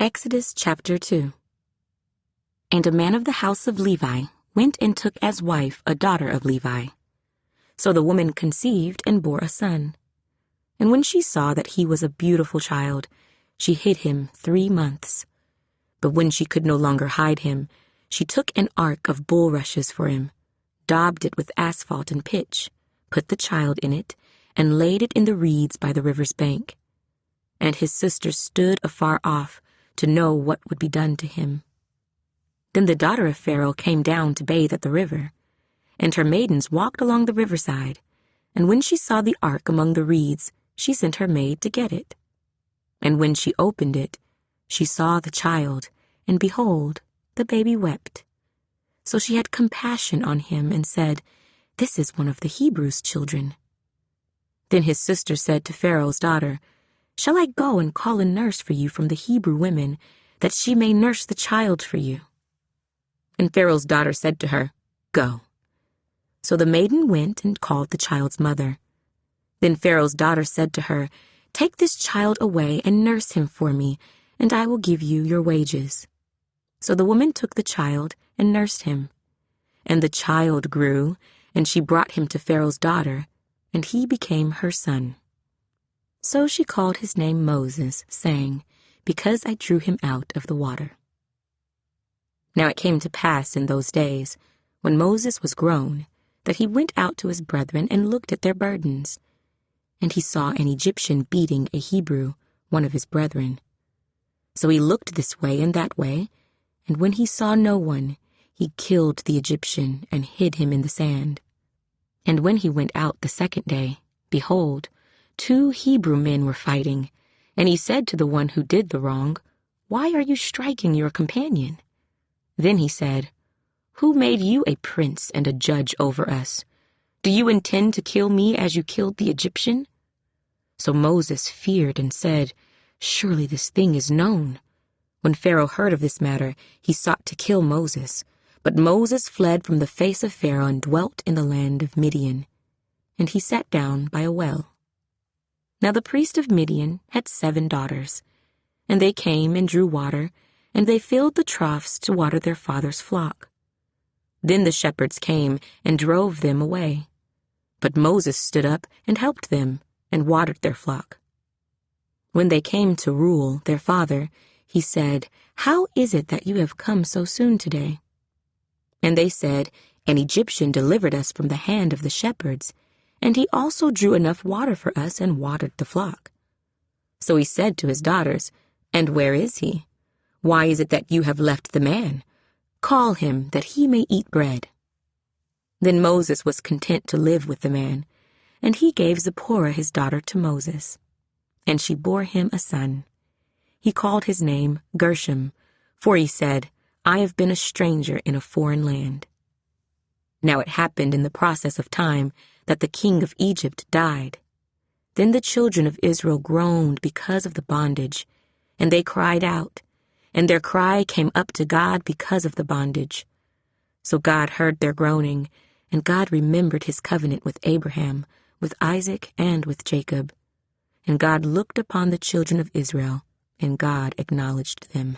Exodus chapter 2. And a man of the house of Levi went and took as wife a daughter of Levi. So the woman conceived and bore a son. And when she saw that he was a beautiful child, she hid him 3 months. But when she could no longer hide him, she took an ark of bulrushes for him, daubed it with asphalt and pitch, put the child in it, and laid it in the reeds by the river's bank. And his sisters stood afar off to know what would be done to him. Then the daughter of Pharaoh came down to bathe at the river, and her maidens walked along the riverside, and when she saw the ark among the reeds, she sent her maid to get it. And when she opened it, she saw the child, and behold, the baby wept. So she had compassion on him and said, "This is one of the Hebrews' children." Then his sister said to Pharaoh's daughter, "Shall I go and call a nurse for you from the Hebrew women, that she may nurse the child for you?" And Pharaoh's daughter said to her, "Go." So the maiden went and called the child's mother. Then Pharaoh's daughter said to her, "Take this child away and nurse him for me, and I will give you your wages." So the woman took the child and nursed him. And the child grew, and she brought him to Pharaoh's daughter, and he became her son. So she called his name Moses, saying, "Because I drew him out of the water." Now it came to pass in those days, when Moses was grown, that he went out to his brethren and looked at their burdens. And he saw an Egyptian beating a Hebrew, one of his brethren. So he looked this way and that way, and when he saw no one, he killed the Egyptian and hid him in the sand. And when he went out the second day, behold, 2 Hebrew men were fighting, and he said to the one who did the wrong, "Why are you striking your companion?" Then he said, "Who made you a prince and a judge over us? Do you intend to kill me as you killed the Egyptian?" So Moses feared and said, "Surely this thing is known." When Pharaoh heard of this matter, he sought to kill Moses. But Moses fled from the face of Pharaoh and dwelt in the land of Midian. And he sat down by a well. Now the priest of Midian had 7 daughters. And they came and drew water, and they filled the troughs to water their father's flock. Then the shepherds came and drove them away. But Moses stood up and helped them, and watered their flock. When they came to Reuel, their father, he said, "How is it that you have come so soon today?" And they said, "An Egyptian delivered us from the hand of the shepherds, and he also drew enough water for us and watered the flock." So he said to his daughters, "And where is he? Why is it that you have left the man? Call him, that he may eat bread." Then Moses was content to live with the man, and he gave Zipporah his daughter to Moses. And she bore him a son. He called his name Gershom, for he said, "I have been a stranger in a foreign land." Now it happened in the process of time that the king of Egypt died. Then the children of Israel groaned because of the bondage, and they cried out, and their cry came up to God because of the bondage. So God heard their groaning, and God remembered his covenant with Abraham, with Isaac, and with Jacob. And God looked upon the children of Israel, and God acknowledged them.